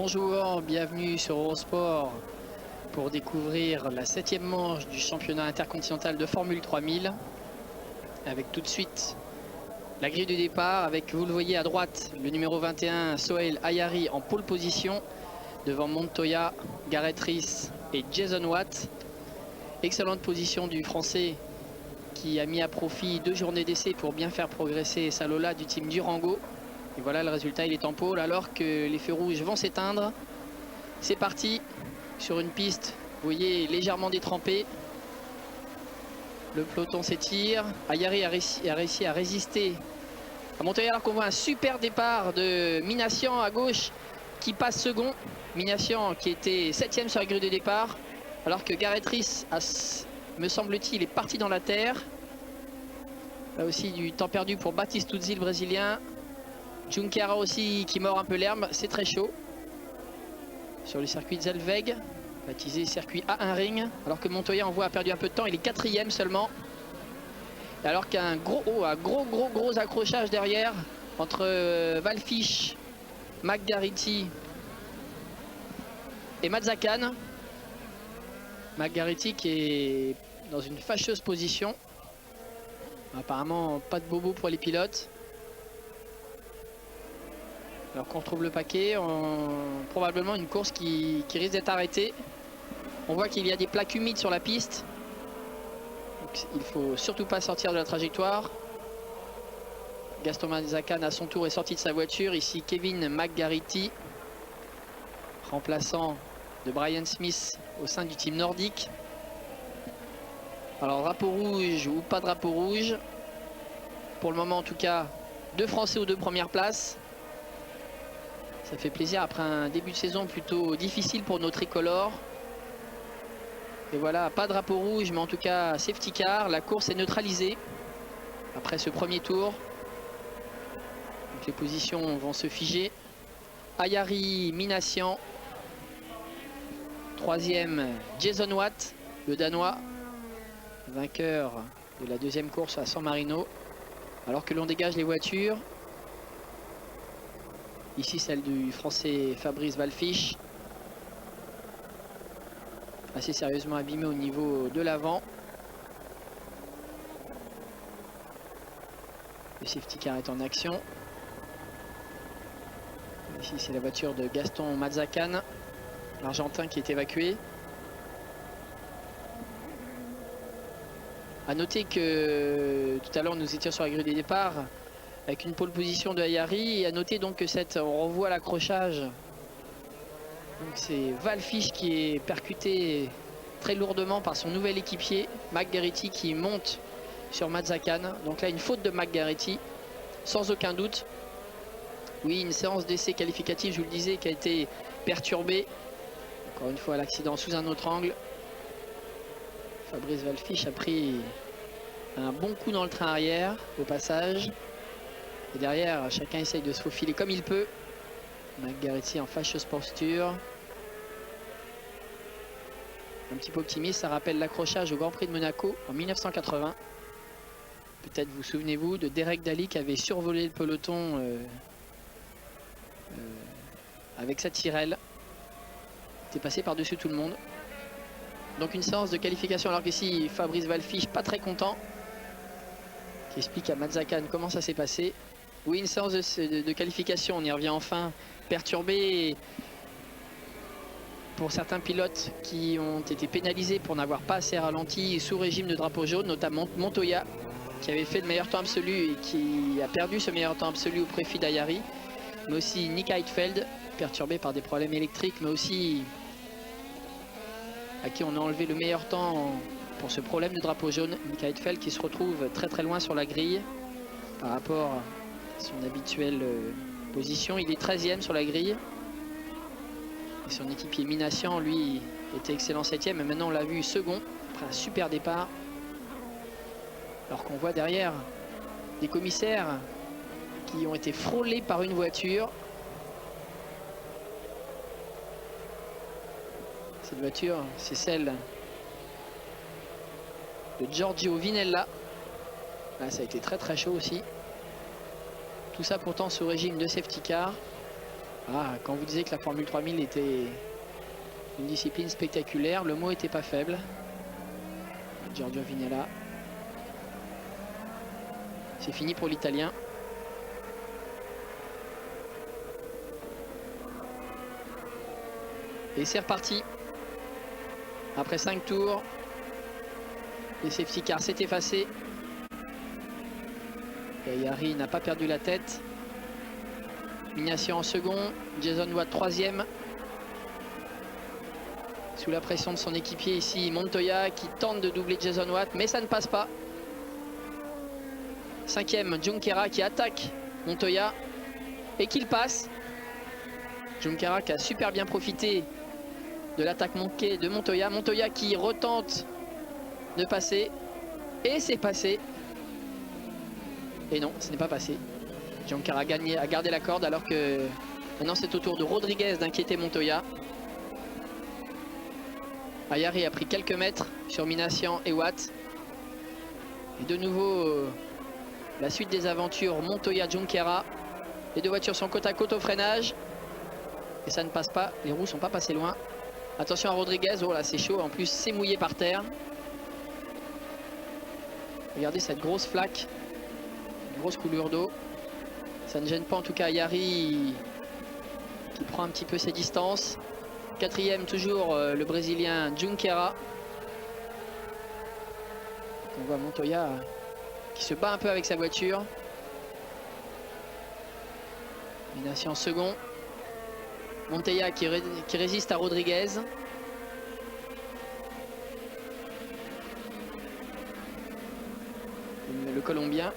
Bonjour, bienvenue sur Eurosport pour découvrir la 7e manche du championnat intercontinental de Formule 3000. Avec tout de suite la grille de départ avec, vous le voyez à droite, le numéro 21, Sohail Ayari en pole position devant Montoya, Gareth Rees et Jason Watt. Excellente position du Français qui a mis à profit 2 journées d'essai pour bien faire progresser sa Lola du team Durango. Et voilà le résultat, il est en pôle alors que les feux rouges vont s'éteindre. C'est parti sur une piste, vous voyez, légèrement détrempée. Le peloton s'étire. Ayari a réussi à résister à Montoya alors qu'on voit un super départ de Minassian à gauche qui passe second. Minassian qui était 7e sur la grille de départ alors que Gareth Rees, me semble-t-il, est parti dans la terre. Là aussi du temps perdu pour Baptiste Tuzzi, le brésilien. Junqueira aussi qui mord un peu l'herbe, c'est très chaud. Sur le circuit de Zellweg, baptisé circuit A1 Ring, alors que Montoya en voit a perdu un peu de temps, il est 4e seulement. Et alors qu'un gros accrochage derrière entre Wallfisch, McGarity et Mazzacane. McGarity qui est dans une fâcheuse position. Apparemment pas de bobo pour les pilotes. Alors qu'on retrouve le paquet, probablement une course qui risque d'être arrêtée. On voit qu'il y a des plaques humides sur la piste. Donc, il ne faut surtout pas sortir de la trajectoire. Gaston Mazzacane à son tour est sorti de sa voiture. Ici Kevin McGarity, remplaçant de Brian Smith au sein du team nordique. Alors drapeau rouge ou pas drapeau rouge. Pour le moment en tout cas, 2 Français aux 2 premières places. Ça fait plaisir après un début de saison plutôt difficile pour nos tricolores. Et voilà, pas drapeau rouge, mais en tout cas safety car. La course est neutralisée après ce premier tour. Donc les positions vont se figer. Ayari, Minassian. 3e, Jason Watt, le Danois, vainqueur de la 2e course à San Marino. Alors que l'on dégage les voitures. Ici celle du Français Fabrice Wallfisch, assez sérieusement abîmé au niveau de l'avant. Le safety car est en action. Ici c'est la voiture de Gaston Mazzacane, l'Argentin qui est évacué. A noter que tout à l'heure nous étions sur la grille des départs avec une pole position de Ayari, et à noter donc que on revoit l'accrochage. C'est Wallfisch qui est percuté très lourdement par son nouvel équipier McGarity qui monte sur Mazzacane. Donc là une faute de McGarity sans aucun doute. Oui, une séance d'essai qualificative, je vous le disais, qui a été perturbée. Encore une fois l'accident sous un autre angle. Fabrice Wallfisch a pris un bon coup dans le train arrière au passage. Et derrière, chacun essaye de se faufiler comme il peut. McGarity en fâcheuse posture. Un petit peu optimiste, ça rappelle l'accrochage au Grand Prix de Monaco en 1980. Peut-être vous souvenez-vous de Derek Daly qui avait survolé le peloton avec sa Tyrrell. Il était passé par-dessus tout le monde. Donc une séance de qualification, alors qu'ici Fabrice Wallfisch pas très content, qui explique à Mazzacane comment ça s'est passé. Oui, une séance de qualification, on y revient enfin, perturbée pour certains pilotes qui ont été pénalisés pour n'avoir pas assez ralenti sous régime de drapeau jaune, notamment Montoya qui avait fait le meilleur temps absolu et qui a perdu ce meilleur temps absolu au profit d'Ayari, mais aussi Nick Heidfeld, perturbé par des problèmes électriques, mais aussi à qui on a enlevé le meilleur temps pour ce problème de drapeau jaune. Nick Heidfeld qui se retrouve très loin sur la grille par rapport à son habituelle position. Il est 13e sur la grille. Et son équipier Minassian, lui, était excellent 7e. Et maintenant, on l'a vu second, après un super départ. Alors qu'on voit derrière des commissaires qui ont été frôlés par une voiture. Cette voiture, c'est celle de Giorgio Vinella. Là, ça a été très chaud aussi. Tout ça pourtant sous régime de safety car. Ah, quand vous disiez que la Formule 3000 était une discipline spectaculaire, le mot était pas faible. Giorgio Vignala. C'est fini pour l'Italien. Et c'est reparti. Après 5 tours, les safety cars s'est effacé. Et Yari n'a pas perdu la tête. Mignacia en second, Jason Watt troisième. Sous la pression de son équipier ici, Montoya qui tente de doubler Jason Watt, mais ça ne passe pas. Cinquième, Junqueira qui attaque Montoya et qu'il passe. Junqueira qui a super bien profité de l'attaque manquée de Montoya. Montoya qui retente de passer. Et c'est passé. Et non, ce n'est pas passé. Junqueira a gardé la corde alors que maintenant c'est au tour de Rodriguez d'inquiéter Montoya. Ayari a pris quelques mètres sur Minassian et Watt. Et de nouveau, la suite des aventures Montoya-Junqueira. Les deux voitures sont côte à côte au freinage. Et ça ne passe pas, les roues ne sont pas passées loin. Attention à Rodriguez, oh là c'est chaud, en plus c'est mouillé par terre. Regardez cette grosse flaque, une grosse coulure d'eau. Ça ne gêne pas en tout cas Ayari qui prend un petit peu ses distances. Quatrième toujours le Brésilien Junqueira. On voit Montoya qui se bat un peu avec sa voiture. Minassian en second. Montoya qui résiste à Rodriguez. Le Colombien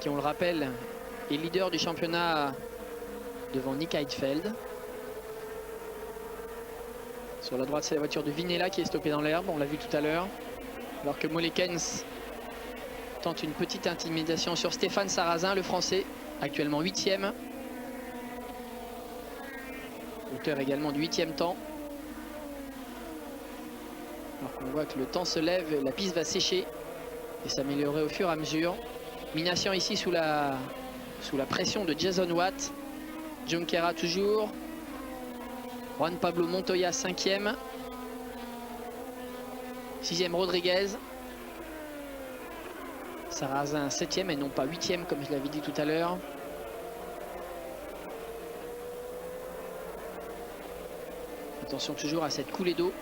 qui, on le rappelle, est leader du championnat devant Nick Heidfeld. Sur la droite, c'est la voiture de Vinella qui est stoppée dans l'herbe, on l'a vu tout à l'heure. Alors que Molekens tente une petite intimidation sur Stéphane Sarrazin, le Français, actuellement 8e. Auteur également du 8e temps. Alors qu'on voit que le temps se lève, la piste va sécher et s'améliorer au fur et à mesure. Minassian ici sous la pression de Jason Watt. Junqueira toujours. Juan Pablo Montoya 5e. 6e Rodriguez. Sarrazin 7e et non pas 8e comme je l'avais dit tout à l'heure. Attention toujours à cette coulée d'eau.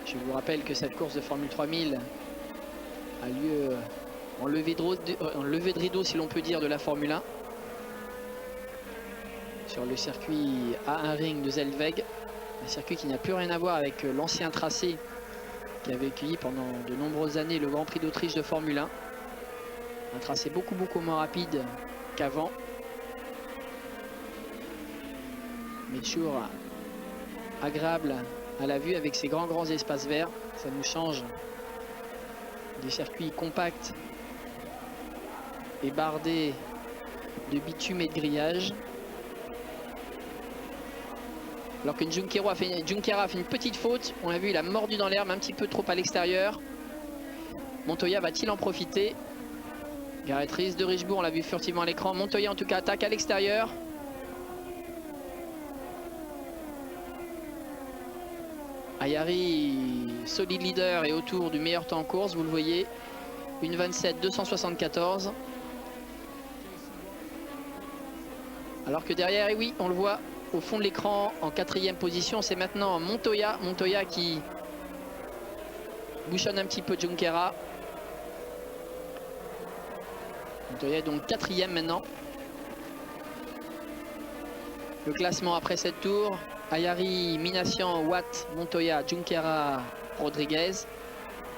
Je vous rappelle que cette course de Formule 3000 a lieu en levée de rideau si l'on peut dire de la Formule 1. Sur le circuit A1 Ring de Zellweg. Un circuit qui n'a plus rien à voir avec l'ancien tracé qui avait accueilli pendant de nombreuses années le Grand Prix d'Autriche de Formule 1. Un tracé beaucoup moins rapide qu'avant. Mais toujours agréable à la vue avec ces grands espaces verts. Ça nous change des circuits compacts et bardés de bitume et de grillage. Alors que Junqueira a fait une petite faute. On l'a vu, il a mordu dans l'herbe un petit peu trop à l'extérieur. Montoya va-t-il en profiter? Gareth Ries de Richebourg, on l'a vu furtivement à l'écran. Montoya en tout cas attaque à l'extérieur. Ayari, solide leader et autour du meilleur temps en course, vous le voyez. 1:27,274. Alors que derrière, et oui, on le voit au fond de l'écran en 4e position, c'est maintenant Montoya. Montoya qui bouchonne un petit peu Junqueira. Montoya est donc 4e maintenant. Le classement après 7 tours. Ayari, Minassian, Watt, Montoya, Junqueira, Rodriguez.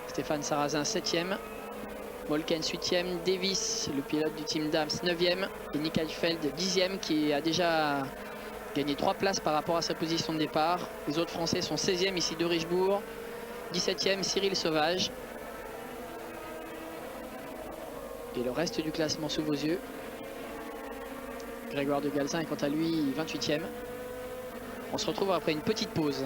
Stéphane Sarrazin 7e. Molkens 8e. Davis, le pilote du team Dams 9e. Et Nick Heidfeld 10e qui a déjà gagné 3 places par rapport à sa position de départ. Les autres Français sont 16e ici de Richebourg. 17e Cyril Sauvage. Et le reste du classement sous vos yeux. Grégoire de Galzin est quant à lui 28e. On se retrouve après une petite pause.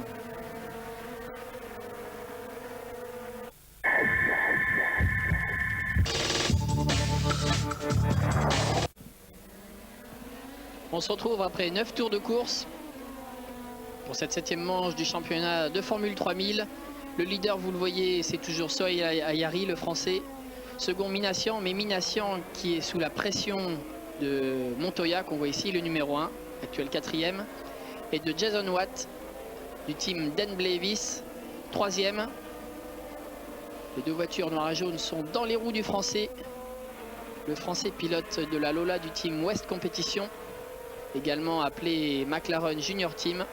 On se retrouve après 9 tours de course pour cette 7e manche du championnat de Formule 3000. Le leader, vous le voyez, c'est toujours Sohail Ayari, le français. Second Minassian, mais Minassian qui est sous la pression de Montoya, qu'on voit ici, le numéro 1, actuel 4e, et de Jason Watt du team Dan Blavis, 3e. Les deux voitures noires et jaunes sont dans les roues du français. Le français pilote de la Lola du team West Competition, également appelé McLaren Junior Team.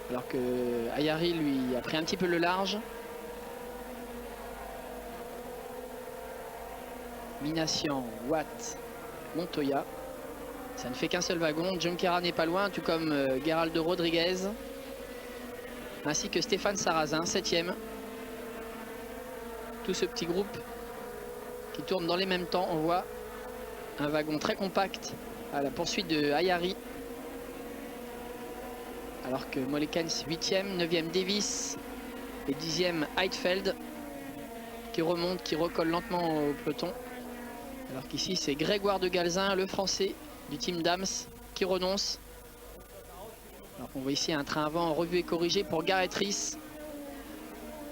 Alors que Ayari, lui, a pris un petit peu le large. Minassian, Watt, Montoya. Ça ne fait qu'un seul wagon. Junqueira n'est pas loin, tout comme Geraldo Rodriguez. Ainsi que Stéphane Sarrazin, 7e. Tout ce petit groupe qui tourne dans les mêmes temps. On voit un wagon très compact à la poursuite de Ayari. Alors que Molekens 8e, 9e Davis et 10e Heidfeld qui remonte, qui recolle lentement au peloton. Alors qu'ici c'est Grégoire de Galzin, le français du team Dams, qui renonce. Alors qu'on voit ici un train avant revu et corrigé pour Gareth Rees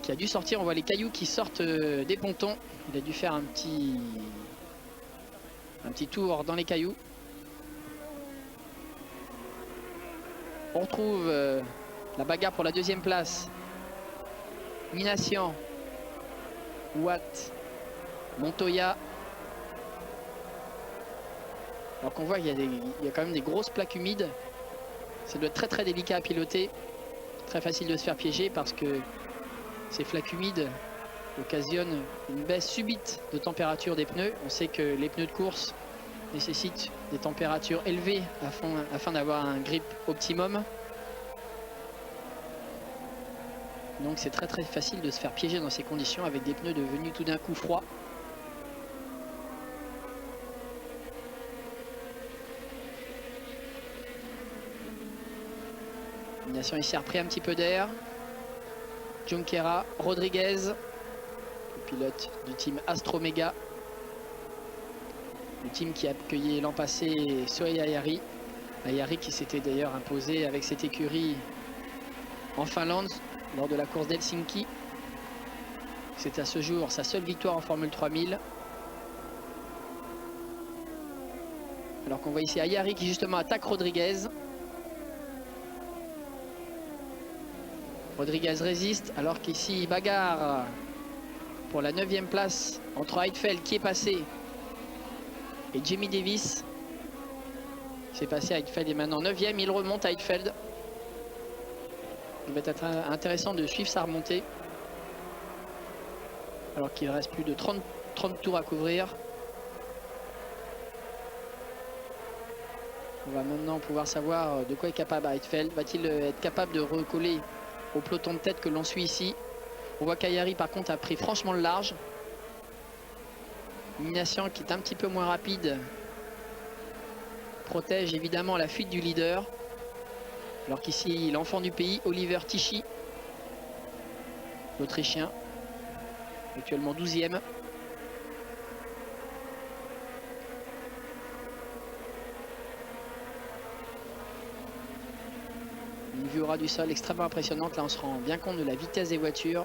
qui a dû sortir. On voit les cailloux qui sortent des pontons. Il a dû faire un petit tour dans les cailloux. On retrouve la bagarre pour la 2e place. Minassian, Watt, Montoya. Alors qu'on voit qu'il y a quand même des grosses plaques humides. Ça doit être très très délicat à piloter. Très facile de se faire piéger parce que ces flaques humides occasionnent une baisse subite de température des pneus. On sait que les pneus de course nécessitent des températures élevées afin d'avoir un grip optimum. Donc c'est très très facile de se faire piéger dans ces conditions avec des pneus devenus tout d'un coup froids. Minassian ici a repris un petit peu d'air. Junqueira, Rodriguez, le pilote du team Astromega. Le team qui a accueilli l'an passé Sohail Ayari. Ayari qui s'était d'ailleurs imposé avec cette écurie en Finlande lors de la course d'Helsinki. C'est à ce jour sa seule victoire en Formule 3000. Alors qu'on voit ici Ayari qui justement attaque Rodriguez. Rodriguez résiste alors qu'ici bagarre pour la 9e place entre Heidfeld qui est passé et Jamie Davis. C'est passé, Heidfeld est maintenant 9e, il remonte à Heidfeld. Il va être intéressant de suivre sa remontée. Alors qu'il reste plus de 30 tours à couvrir. On va maintenant pouvoir savoir de quoi est capable Heidfeld. Va-t-il être capable de recoller au peloton de tête que l'on suit ici? On voit qu'Ayari par contre a pris franchement le large. Minassian qui est un petit peu moins rapide protège évidemment la fuite du leader. Alors qu'ici l'enfant du pays, Oliver Tichy, l'Autrichien, actuellement 12e. Une vue au ras du sol extrêmement impressionnante. Là on se rend bien compte de la vitesse des voitures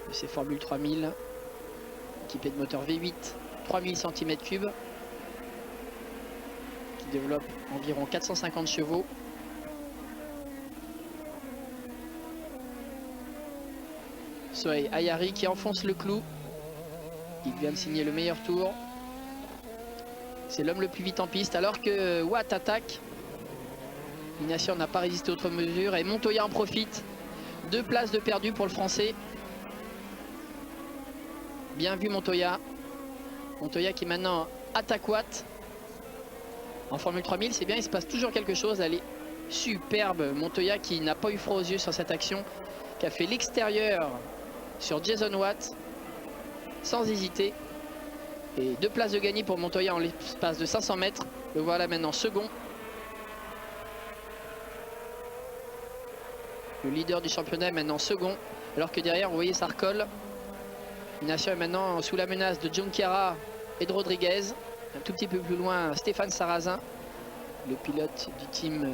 de ces Formule 3000 équipées de moteur V8 3000 cm3 qui développe environ 450 chevaux. Sohail Ayari qui enfonce le clou. Il vient de signer le meilleur tour. C'est l'homme le plus vite en piste alors que Watt attaque. Minassian n'a pas résisté outre mesure et Montoya en profite. 2 places de perdu pour le français. Bien vu Montoya. Montoya qui maintenant attaque Watt. En Formule 3000 c'est bien, il se passe toujours quelque chose. Elle est superbe. Montoya qui n'a pas eu froid aux yeux sur cette action. Qui a fait l'extérieur sur Jason Watt sans hésiter. Et 2 places de gagné pour Montoya en l'espace de 500 mètres. Le voilà maintenant second. Le leader du championnat est maintenant second. Alors que derrière, vous voyez, ça recolle. Minassian est maintenant sous la menace de Junqueira et de Rodriguez. Un tout petit peu plus loin, Stéphane Sarrazin, le pilote du team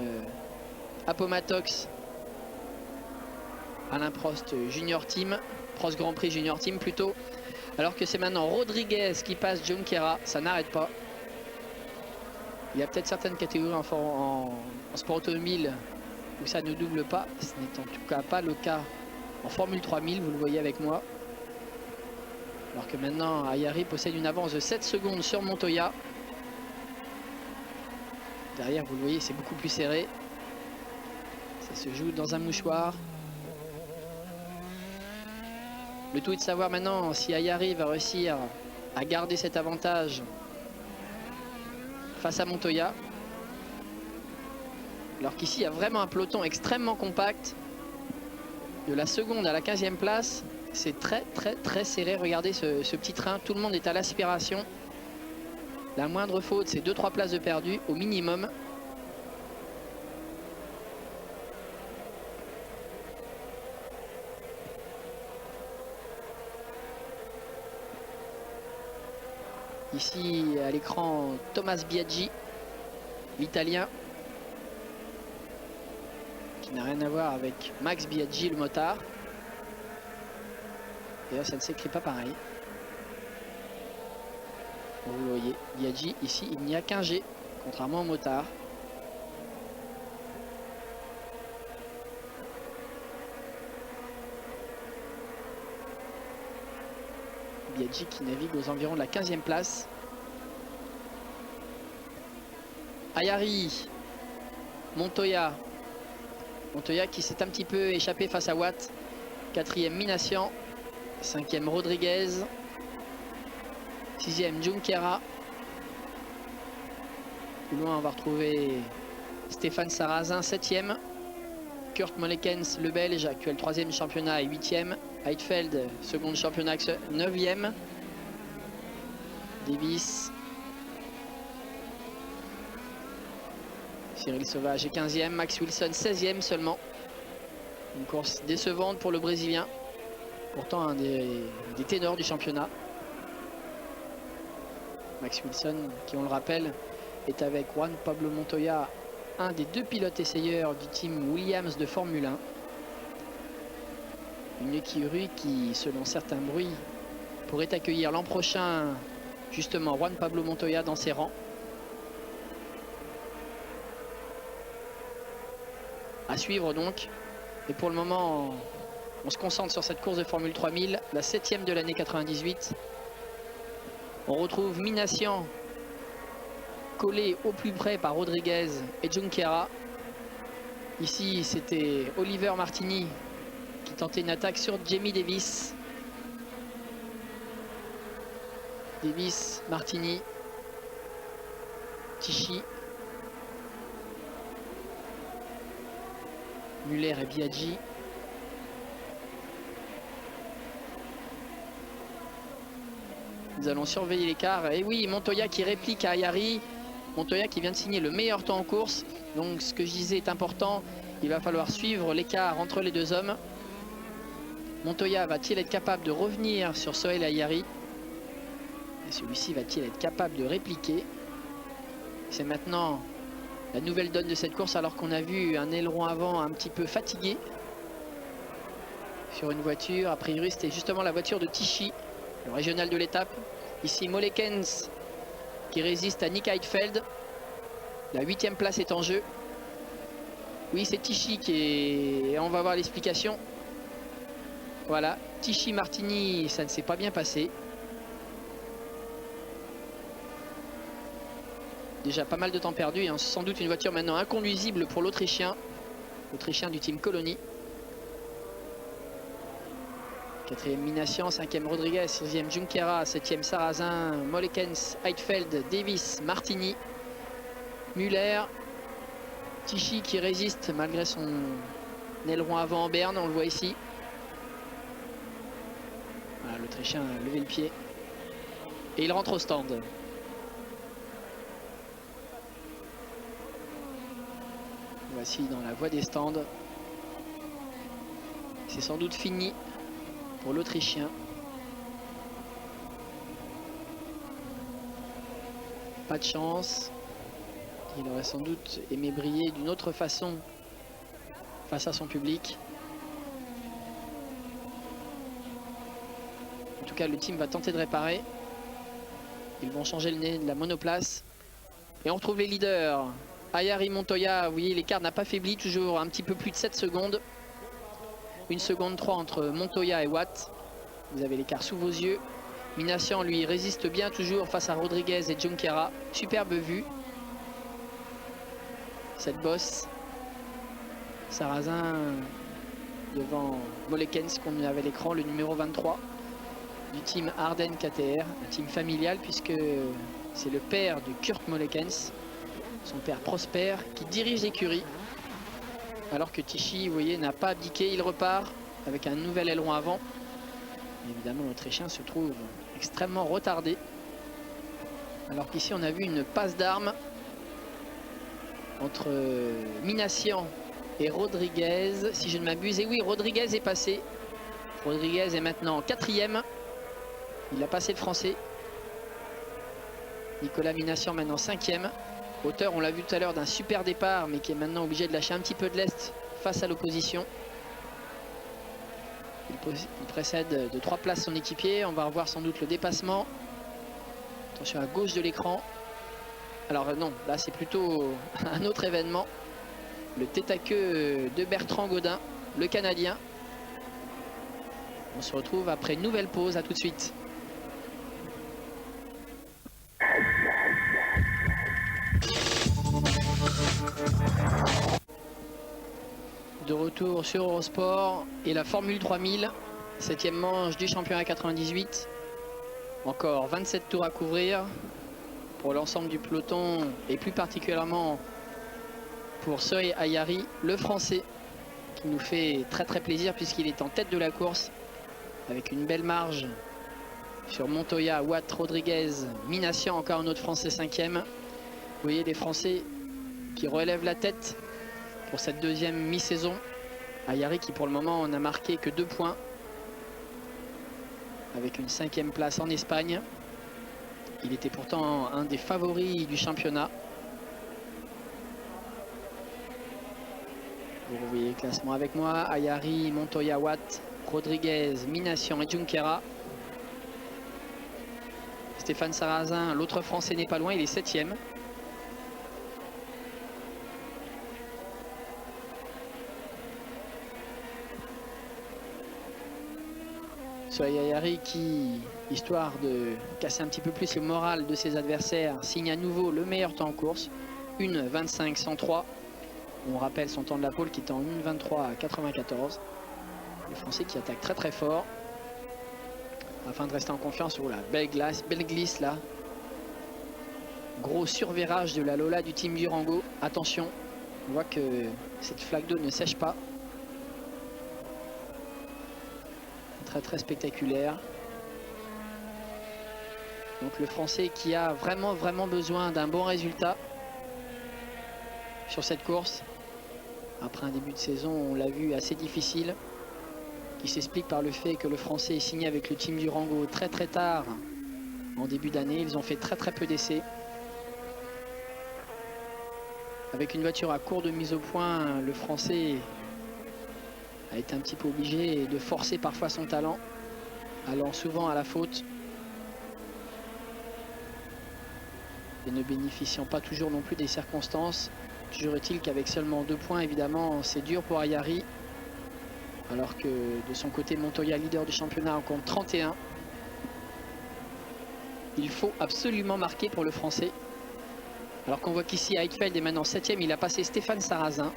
Appomattox, Alain Prost Junior Team, Prost Grand Prix Junior Team plutôt. Alors que c'est maintenant Rodriguez qui passe Junqueira, ça n'arrête pas. Il y a peut-être certaines catégories en sport automobile où ça ne double pas. Ce n'est en tout cas pas le cas en Formule 3000, vous le voyez avec moi. Alors que maintenant, Ayari possède une avance de 7 secondes sur Montoya. Derrière, vous le voyez, c'est beaucoup plus serré. Ça se joue dans un mouchoir. Le tout est de savoir maintenant si Ayari va réussir à garder cet avantage face à Montoya. Alors qu'ici, il y a vraiment un peloton extrêmement compact. De la seconde à la 15e place, c'est très serré. Regardez ce petit train, tout le monde est à l'aspiration. La moindre faute, c'est 2-3 places de perdu au minimum. Ici à l'écran, Thomas Biaggi, l'italien, qui n'a rien à voir avec Max Biaggi, le motard. D'ailleurs, ça ne s'écrit pas pareil. Vous le voyez, Biaggi, ici, il n'y a qu'un G, contrairement au motard. Biaggi qui navigue aux environs de la 15e place. Ayari, Montoya. Montoya qui s'est un petit peu échappé face à Watt. 4e Minassian. 5e Rodriguez. 6e Junqueira. Plus loin on va retrouver Stéphane Sarrazin 7e. Kurt Mollekens, le Belge, actuel 3e championnat et 8e. Heidfeld, second championnat 9e. Davis. Cyril Sauvage est 15e. Max Wilson 16e seulement. Une course décevante pour le Brésilien. Pourtant un des ténors du championnat. Max Wilson, qui on le rappelle, est avec Juan Pablo Montoya, un des 2 pilotes essayeurs du team Williams de Formule 1. Une écurie qui, selon certains bruits, pourrait accueillir l'an prochain justement Juan Pablo Montoya dans ses rangs. À suivre donc. Et pour le moment, on se concentre sur cette course de Formule 3000, la 7e de l'année 98. On retrouve Minassian collé au plus près par Rodriguez et Junqueira. Ici, c'était Oliver Martini qui tentait une attaque sur Jamie Davis. Davis, Martini, Tichy, Muller et Biaggi. Nous allons surveiller l'écart. Et oui, Montoya qui réplique à Ayari. Montoya qui vient de signer le meilleur temps en course. Donc ce que je disais est important. Il va falloir suivre l'écart entre les 2 hommes. Montoya va-t-il être capable de revenir sur Sohail Ayari? Et celui-ci va-t-il être capable de répliquer? C'est maintenant la nouvelle donne de cette course, alors qu'on a vu un aileron avant un petit peu fatigué sur une voiture. A priori, c'était justement la voiture de Tichy, le régional de l'étape. Ici, Mollekens qui résiste à Nick Heidfeld. La 8e place est en jeu. Oui, c'est Tichy qui est... On va voir l'explication. Voilà, Tichy Martini, ça ne s'est pas bien passé. Déjà pas mal de temps perdu, hein. Sans doute une voiture maintenant inconduisible pour l'Autrichien. L'Autrichien du team Colony. 4e Minassian, 5e Rodriguez, 6e Junqueira, 7e Sarrazin, Mollekens, Heidfeld, Davis, Martini, Muller, Tichy qui résiste malgré son aileron avant en berne, on le voit ici. Voilà, l'Autrichien a levé le pied. Et il rentre au stand. Voici dans la voie des stands. C'est sans doute fini pour l'Autrichien. Pas de chance. Il aurait sans doute aimé briller d'une autre façon face à son public. En tout cas, le team va tenter de réparer. Ils vont changer le nez de la monoplace. Et on retrouve les leaders. Ayari, Montoya, vous voyez, l'écart n'a pas faibli, toujours un petit peu plus de 7 secondes. 1 seconde 3 entre Montoya et Watt. Vous avez l'écart sous vos yeux. Minassian, lui, résiste bien toujours face à Rodriguez et Junqueira. Superbe vue. Cette bosse. Sarrazin devant Molekens, qu'on avait à l'écran, le numéro 23 du team Ardennes KTR, un team familial puisque c'est le père de Kurt Molekens, son père Prosper, qui dirige l'écurie. Alors que Tichy, vous voyez, n'a pas abdiqué, il repart avec un nouvel aileron avant. Et évidemment, l'Autrichien se trouve extrêmement retardé. Alors qu'ici, on a vu une passe d'armes entre Minassian et Rodriguez, si je ne m'abuse. Et oui, Rodriguez est passé. Rodriguez est maintenant 4e. Il a passé le français. Nicolas Minassian maintenant 5e. Auteur, on l'a vu tout à l'heure, d'un super départ, mais qui est maintenant obligé de lâcher un petit peu de lest face à l'opposition. Il précède de 3 places son équipier. On va revoir sans doute le dépassement. Attention à gauche de l'écran. Alors non, là c'est plutôt un autre événement. Le tête à queue de Bertrand Godin, le Canadien. On se retrouve après une nouvelle pause. À tout de suite. De retour sur Eurosport et la Formule 3000, 7e manche du championnat 98. Encore 27 tours à couvrir pour l'ensemble du peloton et plus particulièrement pour Soy Ayari, le français, qui nous fait très plaisir puisqu'il est en tête de la course avec une belle marge sur Montoya, Watt, Rodriguez, Minassian, encore un autre français 5e. Vous voyez les Français qui relèvent la tête pour cette deuxième mi-saison. Ayari qui pour le moment n'a marqué que 2 points avec une 5e place en Espagne. Il était pourtant un des favoris du championnat. Vous revoyez le classement avec moi. Ayari, Montoya, Watt, Rodriguez, Minassian et Junqueira. Stéphane Sarrazin, l'autre français, n'est pas loin, il est 7e. Soy Ayari qui, histoire de casser un petit peu plus le moral de ses adversaires, signe à nouveau le meilleur temps en course, 1:25.103. On rappelle son temps de la pole qui est en 1:23.94. Le français qui attaque très fort afin de rester en confiance. Oh la belle glisse là. Gros survirage de la Lola du team Durango. Attention, on voit que cette flaque d'eau ne sèche pas. Très spectaculaire. Donc le français qui a vraiment besoin d'un bon résultat sur cette course après un début de saison, on l'a vu, assez difficile, qui s'explique par le fait que le français est signé avec le team Durango très tard en début d'année. Ils ont fait très peu d'essais. Avec une voiture à court de mise au point, le français a été un petit peu obligé de forcer parfois son talent, allant souvent à la faute et ne bénéficiant pas toujours non plus des circonstances. Toujours est-il qu'avec seulement 2 points, évidemment, c'est dur pour Ayari, alors que de son côté, Montoya, leader du championnat, en compte 31. Il faut absolument marquer pour le français, alors qu'on voit qu'ici Heidfeld est maintenant 7e. Il a passé Stéphane Sarrazin.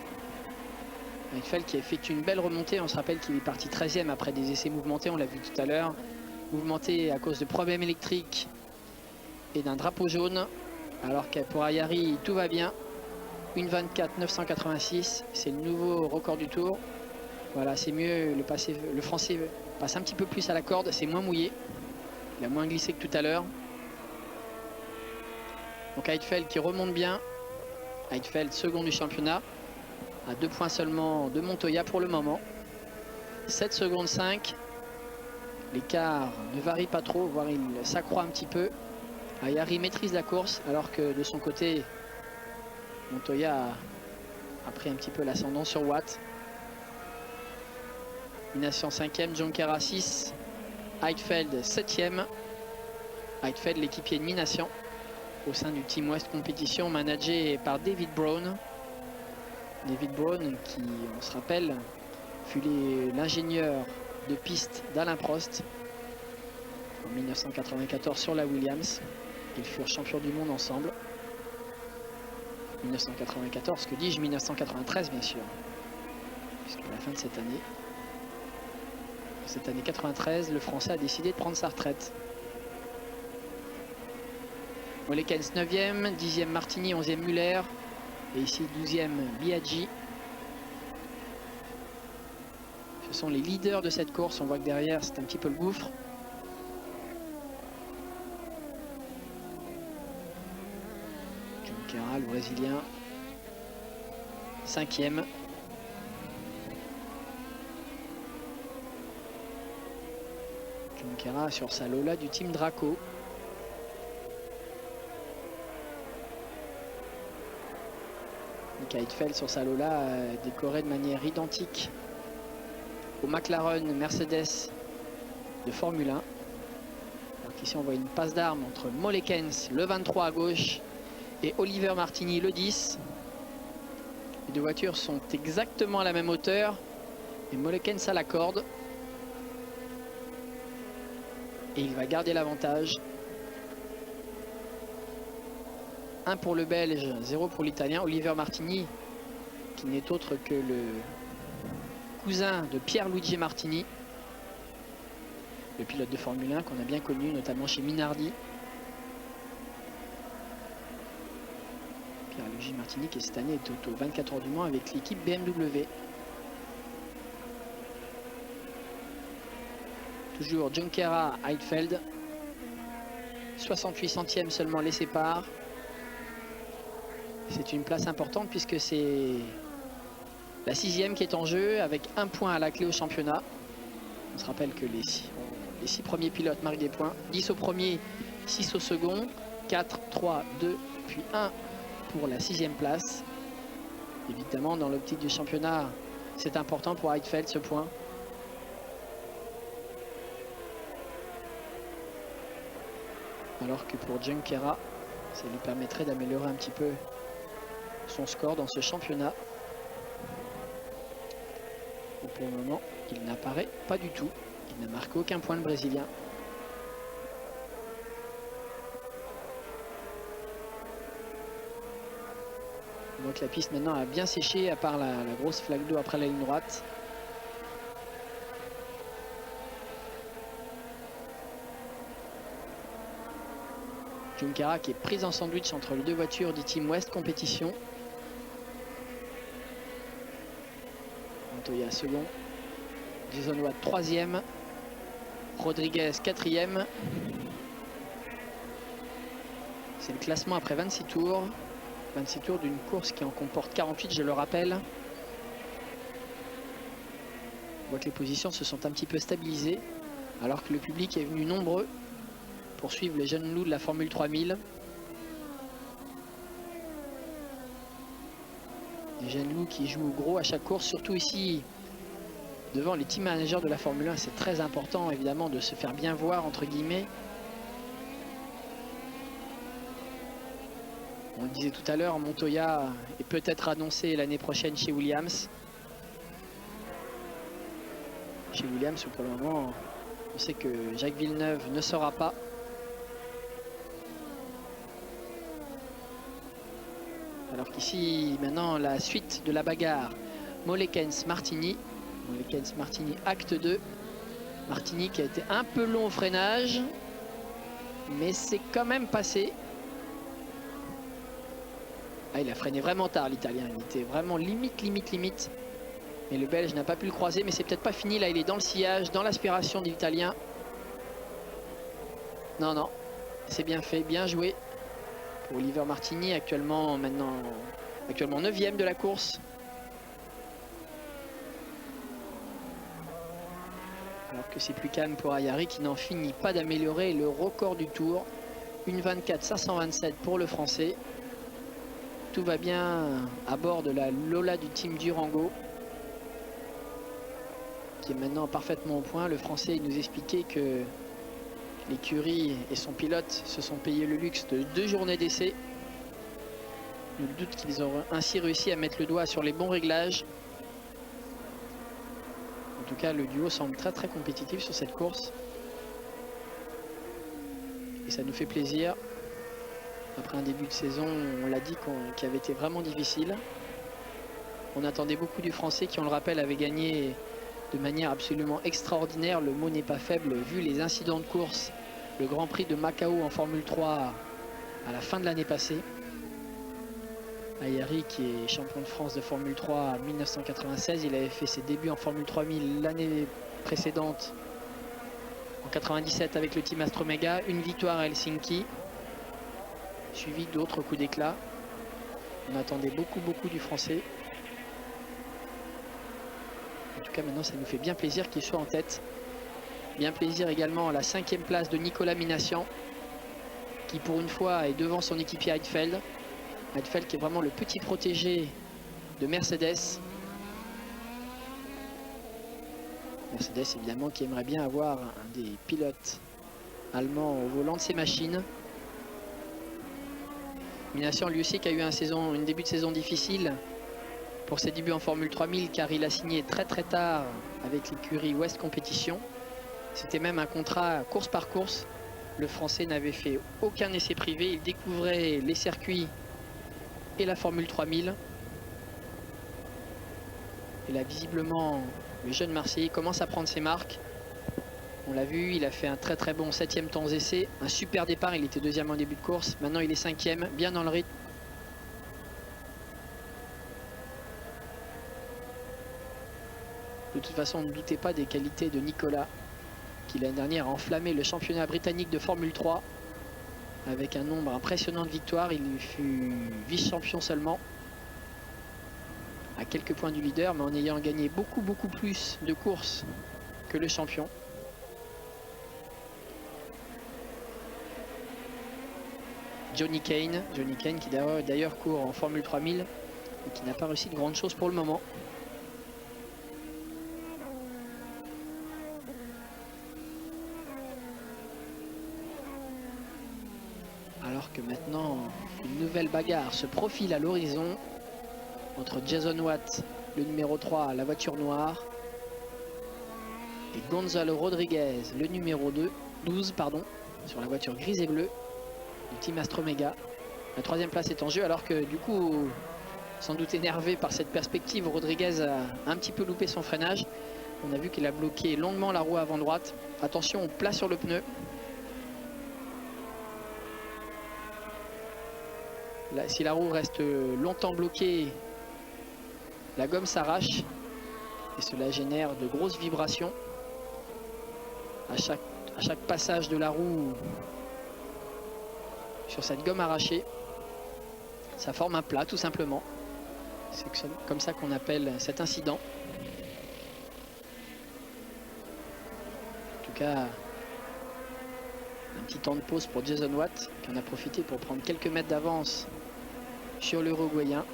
Heidfeld qui a effectué une belle remontée. On se rappelle qu'il est parti 13e après des essais mouvementés, on l'a vu tout à l'heure. Mouvementé à cause de problèmes électriques et d'un drapeau jaune. Alors que pour Ayari, tout va bien. 1:24.986, c'est le nouveau record du tour. Voilà, c'est mieux. Le français passe un petit peu plus à la corde, c'est moins mouillé. Il a moins glissé que tout à l'heure. Donc Heidfeld qui remonte bien. Heidfeld second du championnat, à 2 points seulement de Montoya pour le moment. 7 secondes 5. L'écart ne varie pas trop, voire il s'accroît un petit peu. Ayari maîtrise la course alors que de son côté, Montoya a pris un petit peu l'ascendant sur Watt. Minassian 5e, Junqueira 6, Heidfeld 7e. Heidfeld, l'équipier de Minassian au sein du Team West Competition, managé par David Brown. David Brown qui, on se rappelle, fut l'ingénieur de piste d'Alain Prost en 1994 sur la Williams. Ils furent champions du monde ensemble. 1994, que dis-je, 1993 bien sûr, puisqu'à la fin de cette année 93, le Français a décidé de prendre sa retraite. Molekens 9e, 10e Martini, 11e Muller, et ici 12e Biaggi. Ce sont les leaders de cette course. On voit que derrière c'est un petit peu le gouffre. Junqueira, le Brésilien, 5e. Junqueira sur sa Lola du team Draco. Nick Heidfeld sur sa Lola décoré de manière identique au McLaren Mercedes de Formule 1. Alors qu'ici on voit une passe d'armes entre Molekens, le 23 à gauche, et Oliver Martini, le 10. Les deux voitures sont exactement à la même hauteur et Molekens a la corde. Et il va garder l'avantage. 1 pour le Belge, 0 pour l'Italien. Oliver Martini, qui n'est autre que le cousin de Pierluigi Martini, le pilote de Formule 1 qu'on a bien connu, notamment chez Minardi. Pierluigi Martini qui cette année est au 24 heures du Mans avec l'équipe BMW. Toujours Junqueira, Heidfeld. 68 centièmes seulement les séparent. C'est une place importante puisque c'est la 6e qui est en jeu avec 1 point à la clé au championnat. On se rappelle que les 6 premiers pilotes marquent des points. 10 au premier, 6 au second, 4, 3, 2, puis 1 pour la 6e place. Évidemment, dans l'optique du championnat, c'est important pour Heidfeld ce point. Alors que pour Junqueira, ça lui permettrait d'améliorer un petit peu son score dans ce championnat. Et pour le moment, il n'apparaît pas du tout. Il n'a marqué aucun point, le Brésilien. On voit que la piste maintenant a bien séché, à part la grosse flaque d'eau après la ligne droite. Junqueira qui est prise en sandwich entre les deux voitures du Team West Competition. Montoya second. Jason Watt 3e. Rodriguez 4e. C'est le classement après 26 tours. 26 tours d'une course qui en comporte 48, je le rappelle. On voit que les positions se sont un petit peu stabilisées, alors que le public est venu nombreux pour suivre les jeunes loups de la Formule 3000. Des jeunes loups qui jouent gros à chaque course, surtout ici devant les team managers de la Formule 1. C'est très important évidemment de se faire bien voir entre guillemets. On le disait tout à l'heure, Montoya est peut-être annoncé l'année prochaine chez Williams. Chez Williams, où pour le moment, on sait que Jacques Villeneuve ne sera pas. Alors qu'ici, maintenant, la suite de la bagarre, Molekens-Martini. Molekens-Martini, acte 2. Martini qui a été un peu long au freinage, mais c'est quand même passé. Ah, il a freiné vraiment tard, l'Italien. Il était vraiment limite. Mais le Belge n'a pas pu le croiser, mais c'est peut-être pas fini. Là, il est dans le sillage, dans l'aspiration de l'Italien. Non, c'est bien fait, bien joué. Pour Oliver Martini, actuellement 9e de la course. Alors que c'est plus calme pour Ayari qui n'en finit pas d'améliorer le record du tour. 1:24,527 pour le Français. Tout va bien à bord de la Lola du team Durango, qui est maintenant parfaitement au point. Le Français il nous expliquait que l'écurie et son pilote se sont payés le luxe de 2 journées d'essai. Nul doute qu'ils auront ainsi réussi à mettre le doigt sur les bons réglages. En tout cas, le duo semble très très compétitif sur cette course. Et ça nous fait plaisir. Après un début de saison, on l'a dit, qui avait été vraiment difficile. On attendait beaucoup du Français qui, on le rappelle, avait gagné de manière absolument extraordinaire. Le mot n'est pas faible vu les incidents de course. Le Grand Prix de Macao en Formule 3 à la fin de l'année passée. Ayari, qui est champion de France de Formule 3 en 1996, il avait fait ses débuts en Formule 3000 l'année précédente, en 97 avec le team Astromega, une victoire à Helsinki, suivi d'autres coups d'éclat. On attendait beaucoup du Français. En tout cas, maintenant, ça nous fait bien plaisir qu'il soit en tête. Bien plaisir également à la 5e place de Nicolas Minassian, qui pour une fois est devant son équipier Heidfeld. Heidfeld qui est vraiment le petit protégé de Mercedes. Mercedes évidemment qui aimerait bien avoir un des pilotes allemands au volant de ses machines. Minassian lui aussi qui a eu une début de saison difficile pour ses débuts en Formule 3000, car il a signé très tard avec l'écurie West Competition. C'était même un contrat course par course. Le Français n'avait fait aucun essai privé, il découvrait les circuits et la Formule 3000. Et là, visiblement, le jeune Marseillais commence à prendre ses marques. On l'a vu, il a fait un très bon 7e temps essai. Un super départ, il était 2e en début de course. Maintenant, il est 5e, bien dans le rythme. De toute façon, ne doutez pas des qualités de Nicolas, qui l'année dernière a enflammé le championnat britannique de Formule 3. Avec un nombre impressionnant de victoires, il fut vice-champion seulement, à quelques points du leader, mais en ayant gagné beaucoup plus de courses que le champion. Johnny Kane qui d'ailleurs court en Formule 3000 et qui n'a pas réussi de grandes choses pour le moment. Alors que maintenant, une nouvelle bagarre se profile à l'horizon entre Jason Watt, le numéro 3, la voiture noire, et Gonzalo Rodriguez, le numéro 12, sur la voiture grise et bleue du team Astromega. La 3e place est en jeu, alors que du coup, sans doute énervé par cette perspective, Rodriguez a un petit peu loupé son freinage. On a vu qu'il a bloqué longuement la roue avant droite. Attention au plat sur le pneu. Là, si la roue reste longtemps bloquée, la gomme s'arrache et cela génère de grosses vibrations à chaque passage de la roue sur cette gomme arrachée. Ça forme un plat tout simplement. C'est comme ça qu'on appelle cet incident. En tout cas, un petit temps de pause pour Jason Watt qui en a profité pour prendre quelques mètres d'avance sur l'Uruguayen.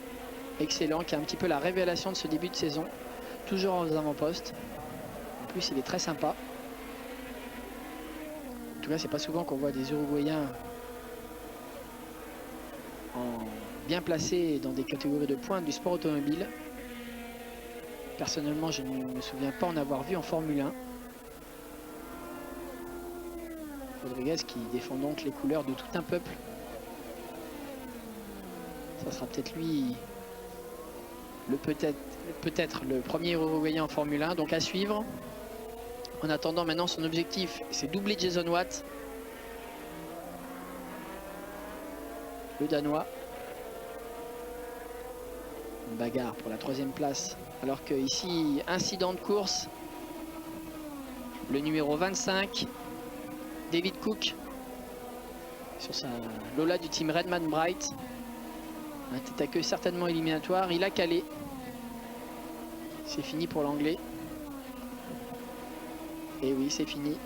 Excellent, qui est un petit peu la révélation de ce début de saison. Toujours aux avant-postes. En plus, il est très sympa. En tout cas, c'est pas souvent qu'on voit des Uruguayens bien placés dans des catégories de pointe du sport automobile. Personnellement, je ne me souviens pas en avoir vu en Formule 1. Rodriguez qui défend donc les couleurs de tout un peuple. Ça sera peut-être lui, peut-être le premier Uruguayen en Formule 1, donc à suivre. En attendant, maintenant son objectif, c'est doubler Jason Watt, le Danois. Une bagarre pour la 3e place, alors que ici, incident de course, le numéro 25, David Cook, sur sa Lola du team Redman Bright. Un tête à queue certainement éliminatoire, il a calé. C'est fini pour l'anglais. Et oui, c'est fini.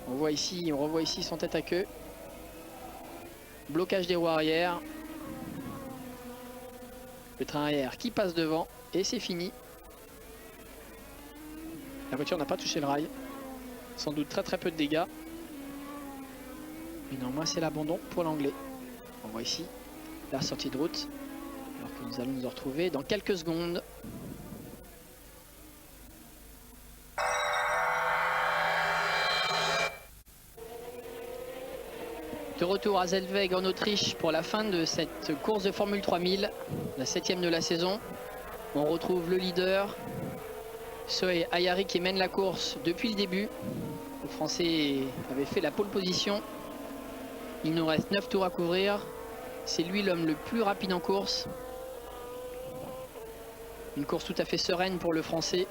On voit ici, on revoit ici son tête à queue. Blocage des roues arrière. Le train arrière qui passe devant et c'est fini. La voiture n'a pas touché le rail. Sans doute très peu de dégâts. Mais non, moi c'est l'abandon pour l'anglais. On voit ici la sortie de route. Alors que nous allons nous retrouver dans quelques secondes. De retour à Zellweg en Autriche pour la fin de cette course de Formule 3000, la 7e de la saison. On retrouve le leader, Sohail Ayari, qui mène la course depuis le début. Le Français avait fait la pole position. Il nous reste 9 tours à couvrir. C'est lui l'homme le plus rapide en course. Une course tout à fait sereine pour le Français.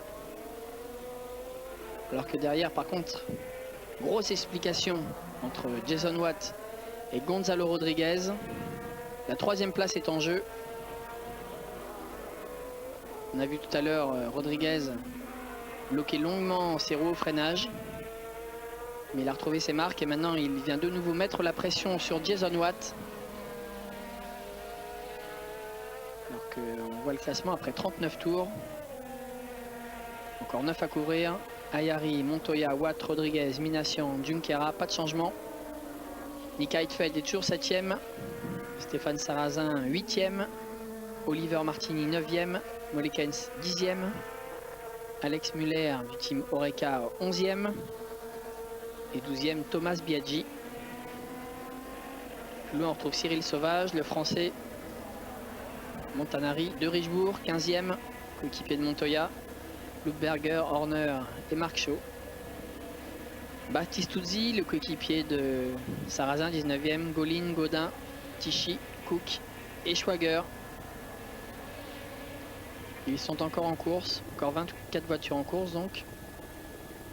Alors que derrière, par contre, grosse explication entre Jason Watt et Gonzalo Rodriguez. La 3e place est en jeu. On a vu tout à l'heure Rodriguez bloquer longuement ses roues au freinage. Mais il a retrouvé ses marques et maintenant il vient de nouveau mettre la pression sur Jason Watt. Alors qu'on voit le classement après 39 tours. Encore 9 à couvrir. Ayari, Montoya, Watt, Rodriguez, Minassian, Junqueira, pas de changement. Nick Heidfeld est toujours 7e. Stéphane Sarrazin 8e. Oliver Martini 9e. Molekens 10e. Alex Muller du team Oreca 11e. Et 12e Thomas Biaggi. Plus loin on retrouve Cyril Sauvage, le français. Montanari de Richebourg 15e. Coéquipier de Montoya. Lubberger, Horner et Marc Shaw. Baptiste Uzzi, le coéquipier de Sarrazin, 19e, Golin, Godin, Tichy, Cook et Schwager. Ils sont encore en course, encore 24 voitures en course donc.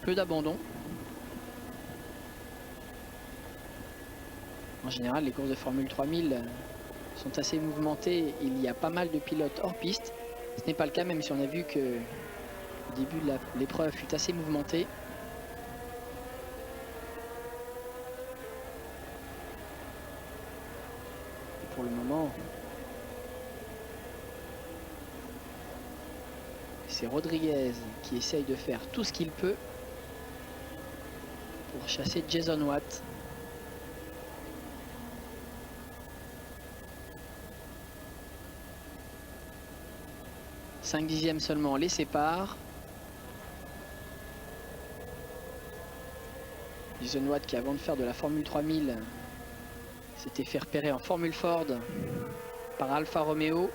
Peu d'abandon. En général, les courses de Formule 3000 sont assez mouvementées. Il y a pas mal de pilotes hors piste. Ce n'est pas le cas, même si on a vu que le début de l'épreuve fut assez mouvementé. Pour le moment, c'est Rodriguez qui essaye de faire tout ce qu'il peut pour chasser Jason Watt. « 5 dixièmes seulement les séparent. Jason Watt qui, avant de faire de la Formule 3000, s'était fait repérer en Formule Ford par Alfa Romeo,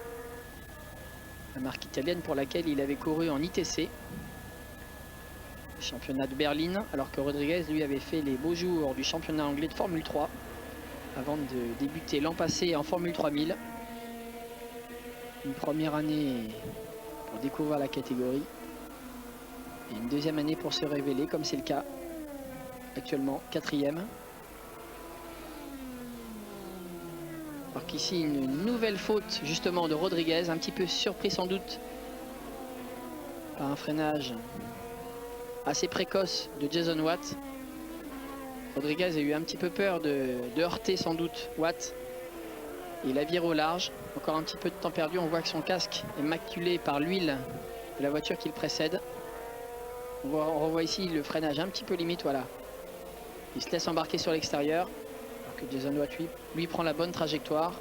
la marque italienne pour laquelle il avait couru en ITC, championnat de Berlin, alors que Rodriguez lui avait fait les beaux jours du championnat anglais de Formule 3 avant de débuter l'an passé en Formule 3000. Une première année pour découvrir la catégorie et une deuxième année pour se révéler, comme c'est le cas actuellement, 4e. Alors qu'ici une nouvelle faute justement de Rodriguez, un petit peu surpris sans doute par un freinage assez précoce de Jason Watt. Rodriguez a eu un petit peu peur de heurter sans doute Watt. Il a viré au large, encore un petit peu de temps perdu, on voit que son casque est maculé par l'huile de la voiture qui le précède. On revoit ici le freinage un petit peu limite, voilà. Il se laisse embarquer sur l'extérieur, alors que Jason Watt lui prend la bonne trajectoire.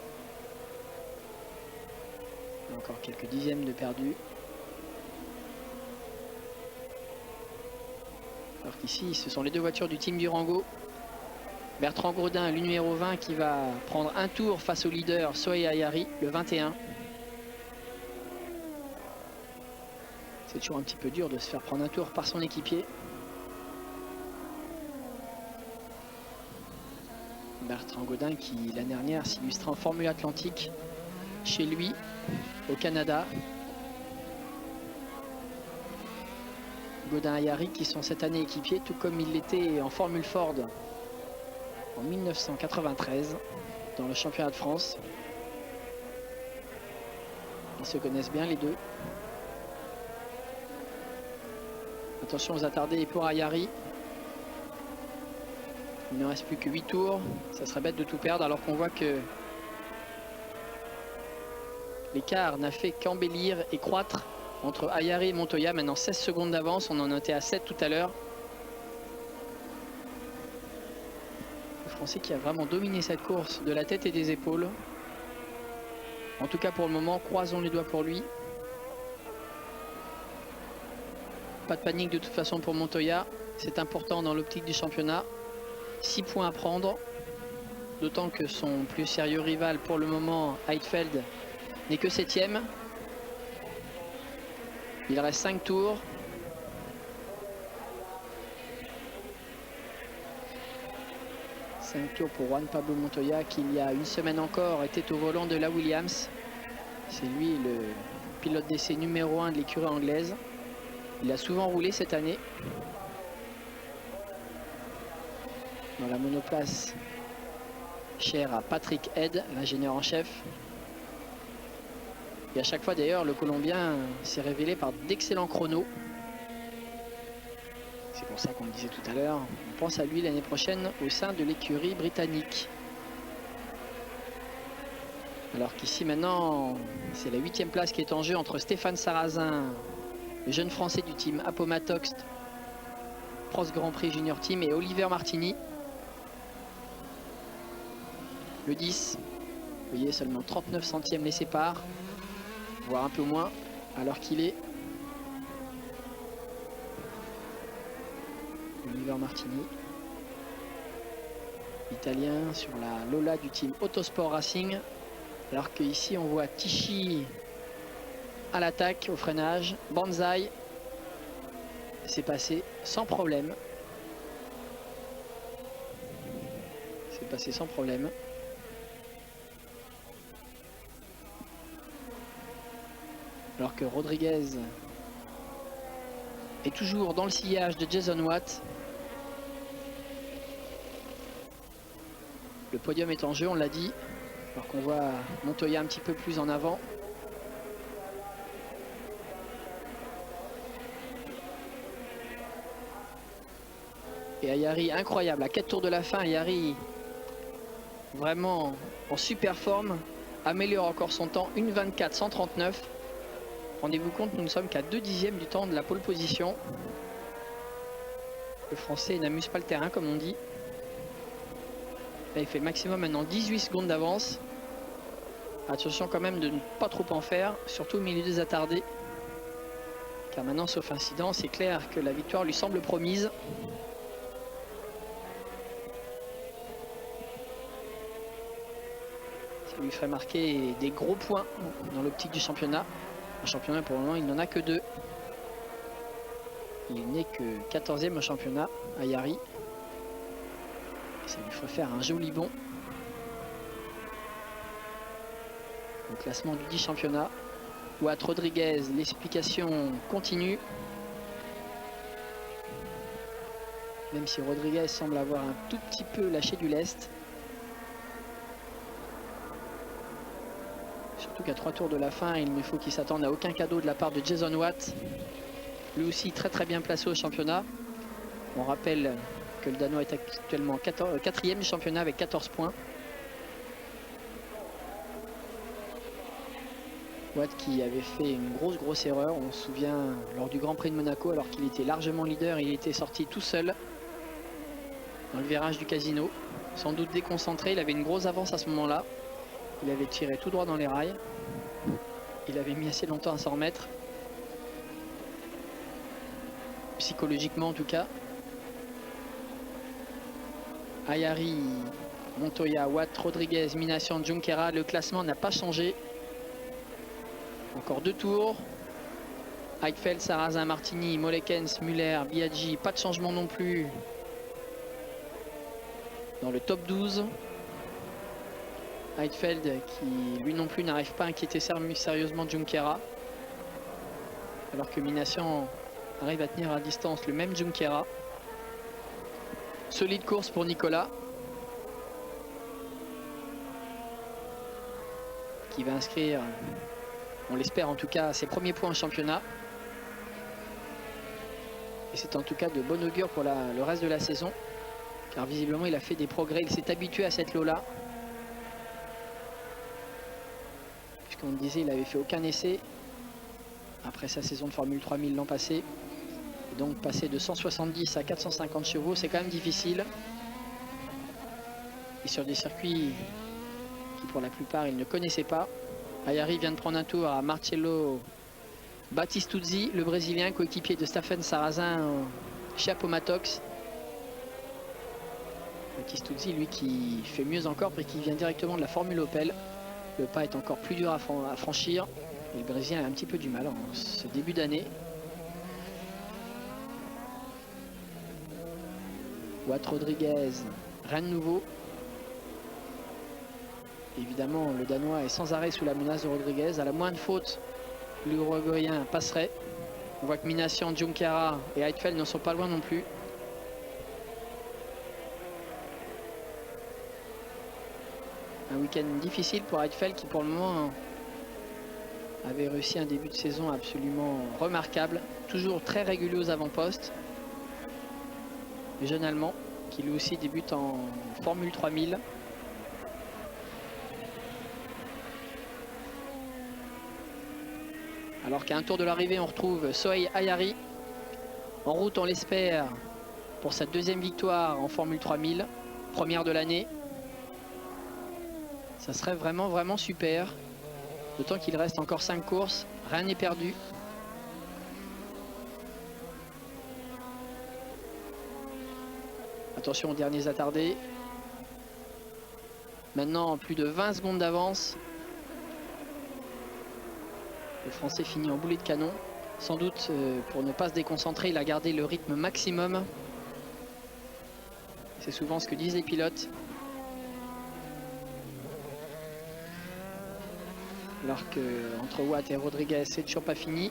Encore quelques dixièmes de perdu. Alors qu'ici, ce sont les deux voitures du team Durango. Bertrand Grodin, le numéro 20, qui va prendre un tour face au leader Sohail Ayari, le 21. C'est toujours un petit peu dur de se faire prendre un tour par son équipier. Bertrand Godin qui l'année dernière s'illustrait en Formule Atlantique chez lui au Canada. Godin et Ayari qui sont cette année équipiers, tout comme il l'était en Formule Ford en 1993 dans le championnat de France. Ils se connaissent bien les deux. Attention aux attardés pour Ayari. Il ne reste plus que 8 tours. Ça serait bête de tout perdre alors qu'on voit que l'écart n'a fait qu'embellir et croître entre Ayari et Montoya. Maintenant 16 secondes d'avance. On en était à 7 tout à l'heure. Le Français qui a vraiment dominé cette course de la tête et des épaules. En tout cas pour le moment, croisons les doigts pour lui. Pas de panique de toute façon pour Montoya. C'est important dans l'optique du championnat. 6 points à prendre. D'autant que son plus sérieux rival pour le moment, Heidfeld, n'est que 7e. Il reste 5 tours. Pour Juan Pablo Montoya qui il y a une semaine encore était au volant de la Williams. C'est lui le pilote d'essai numéro 1 de l'écurie anglaise. Il a souvent roulé cette année dans la monoplace chère à Patrick Head, l'ingénieur en chef. Et à chaque fois d'ailleurs le Colombien s'est révélé par d'excellents chronos. C'est pour ça qu'on le disait tout à l'heure, on pense à lui l'année prochaine au sein de l'écurie britannique. Alors qu'ici maintenant, c'est la 8e place qui est en jeu entre Stéphane Sarrazin, le jeune français du team Appomattox Prost Grand Prix Junior Team, et Oliver Martini. Le 10, vous voyez, seulement 39 centièmes les séparent, voire un peu moins, alors qu'il est Oliver Martini, italien, sur la Lola du team Autosport Racing, alors qu'ici on voit Tichy à l'attaque, au freinage. Banzai, c'est passé sans problème. C'est passé sans problème. Alors que Rodriguez est toujours dans le sillage de Jason Watt. Le podium est en jeu, on l'a dit, alors qu'on voit Montoya un petit peu plus en avant. Et Ayari, incroyable, à 4 tours de la fin, Ayari vraiment en super forme, améliore encore son temps, 1:24,139. Rendez-vous compte, nous ne sommes qu'à 2 dixièmes du temps de la pole position. Le Français n'amuse pas le terrain, comme on dit. Là, il fait le maximum maintenant, 18 secondes d'avance. Attention quand même de ne pas trop en faire, surtout au milieu des attardés. Car maintenant, sauf incident, c'est clair que la victoire lui semble promise. Ça lui ferait marquer des gros points dans l'optique du championnat. Le championnat, pour le moment, il n'en a que 2. Il n'est que 14e au championnat, Ayari. Ça lui ferait faire un joli bond au classement du 10 championnat. Watt Rodriguez, l'explication continue. Même si Rodriguez semble avoir un tout petit peu lâché du lest. Surtout qu'à 3 tours de la fin, il ne faut qu'il s'attende à aucun cadeau de la part de Jason Watt. Lui aussi très bien placé au championnat. On rappelle que le Danois est actuellement 4e du championnat avec 14 points. Watt qui avait fait une grosse erreur, on se souvient, lors du Grand Prix de Monaco, alors qu'il était largement leader, il était sorti tout seul dans le virage du casino. Sans doute déconcentré, il avait une grosse avance à ce moment-là. Il avait tiré tout droit dans les rails. Il avait mis assez longtemps à s'en remettre. Psychologiquement en tout cas. Ayari, Montoya, Watt, Rodriguez, Minassian, Junqueira. Le classement n'a pas changé. Encore 2 tours. Heidfeld, Sarrazin, Martini, Molekens, Muller, Biaggi. Pas de changement non plus dans le top 12. Heidfeld qui lui non plus n'arrive pas à inquiéter sérieusement Junqueira. Alors que Minassian arrive à tenir à distance le même Junqueira. Solide course pour Nicolas, qui va inscrire, on l'espère en tout cas, ses premiers points en championnat. Et c'est en tout cas de bon augure pour le reste de la saison, car visiblement il a fait des progrès, il s'est habitué à cette lot-là. Puisqu'on le disait, il n'avait fait aucun essai après sa saison de Formule 3000 l'an passé. Et donc passer de 170 à 450 chevaux, c'est quand même difficile. Et sur des circuits qui pour la plupart il ne connaissait pas. Ayari vient de prendre un tour à Marcello Battistuzzi, le Brésilien, coéquipier de Stephen Sarrazin chez Appomattox. Battistuzzi, lui, qui fait mieux encore parce qu'il vient directement de la Formule Opel. Le pas est encore plus dur à franchir. Et le Brésilien a un petit peu du mal en ce début d'année. Watt Rodriguez, rien de nouveau. Évidemment, le Danois est sans arrêt sous la menace de Rodriguez. À la moindre faute, l'Uruguayen passerait. On voit que Minassian, Junqueira et Heidfeld ne sont pas loin non plus. Un week-end difficile pour Heidfeld qui pour le moment avait réussi un début de saison absolument remarquable. Toujours très régulier aux avant-postes. Le jeune Allemand qui lui aussi débute en Formule 3000. Alors qu'à un tour de l'arrivée, on retrouve Sohei Ayari. En route, on l'espère, pour sa deuxième victoire en Formule 3000. Première de l'année. Ça serait vraiment super. D'autant qu'il reste encore 5 courses. Rien n'est perdu. Attention aux derniers attardés. Maintenant, plus de 20 secondes d'avance. Le Français finit en boulet de canon. Sans doute, pour ne pas se déconcentrer, il a gardé le rythme maximum. C'est souvent ce que disent les pilotes. Alors que entre Watt et Rodriguez, c'est toujours pas fini.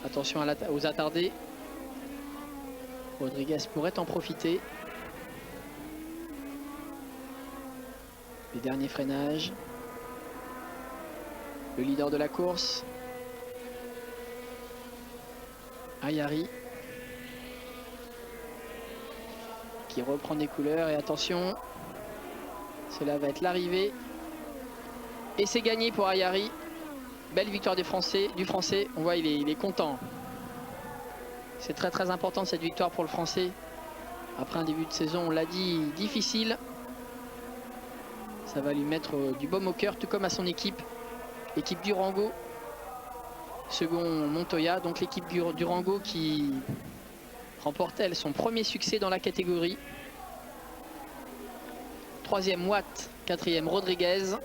Attention aux attardés. Rodriguez pourrait en profiter. Les derniers freinages. Le leader de la course. Ayari. Qui reprend des couleurs. Et attention. Cela va être l'arrivée. Et c'est gagné pour Ayari. Belle victoire du Français. On voit il est content. C'est très important cette victoire pour le Français. Après un début de saison, on l'a dit, difficile. Ça va lui mettre du baume au cœur, tout comme à son équipe. L'équipe Durango. Second Montoya. Donc l'équipe Durango qui remporte elle son premier succès dans la catégorie. Troisième Watt, quatrième Rodriguez.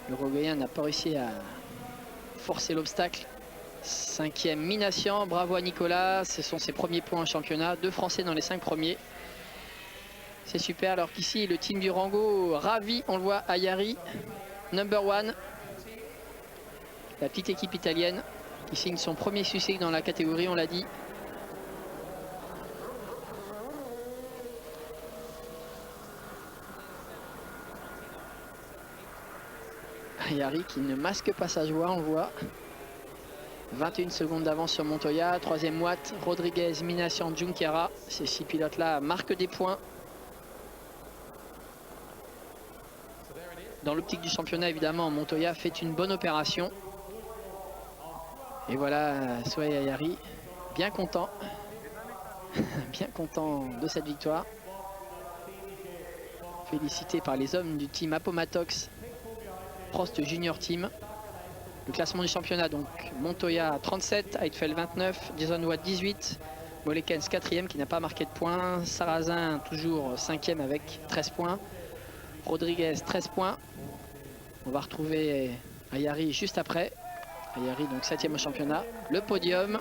Le Uruguayen n'a pas réussi à forcer l'obstacle. Cinquième Minassian, bravo à Nicolas, ce sont ses premiers points en championnat. 2 Français dans les 5 premiers. C'est super, alors qu'ici le team Durango ravi, on le voit, Ayari, number 1. La petite équipe italienne qui signe son premier succès dans la catégorie, on l'a dit. Ayari qui ne masque pas sa joie, on le voit. 21 secondes d'avance sur Montoya. Troisième Watt, Rodriguez, Minassian, Junqueira. Ces 6 pilotes-là marquent des points. Dans l'optique du championnat, évidemment, Montoya fait une bonne opération. Et voilà, Sohei Ayari, bien content. Bien content de cette victoire. Félicité par les hommes du team Appomattox Prost Junior Team. Le classement du championnat, donc Montoya 37, Heidfeld 29, Jason Watt 18, Molekens 4e qui n'a pas marqué de points, Sarrazin toujours 5e avec 13 points, Rodriguez 13 points. On va retrouver Ayari juste après. Ayari donc 7e au championnat. Le podium.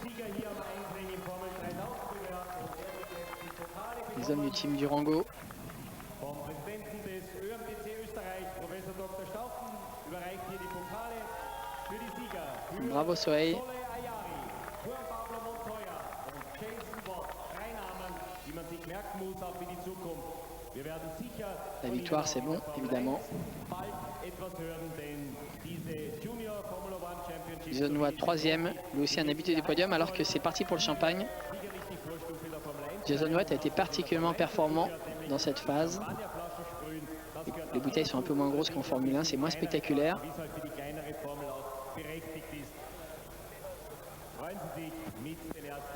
Les hommes du team Durango. Bravo Sohei. La victoire, c'est bon, évidemment. Jason Watt, 3e, lui aussi un habitué du podium, alors que c'est parti pour le champagne. Jason Watt a été particulièrement performant dans cette phase. Les bouteilles sont un peu moins grosses qu'en Formule 1, c'est moins spectaculaire.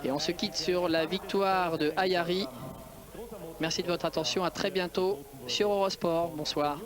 Et on se quitte sur la victoire de Ayari. Merci de votre attention, à très bientôt sur Eurosport. Bonsoir.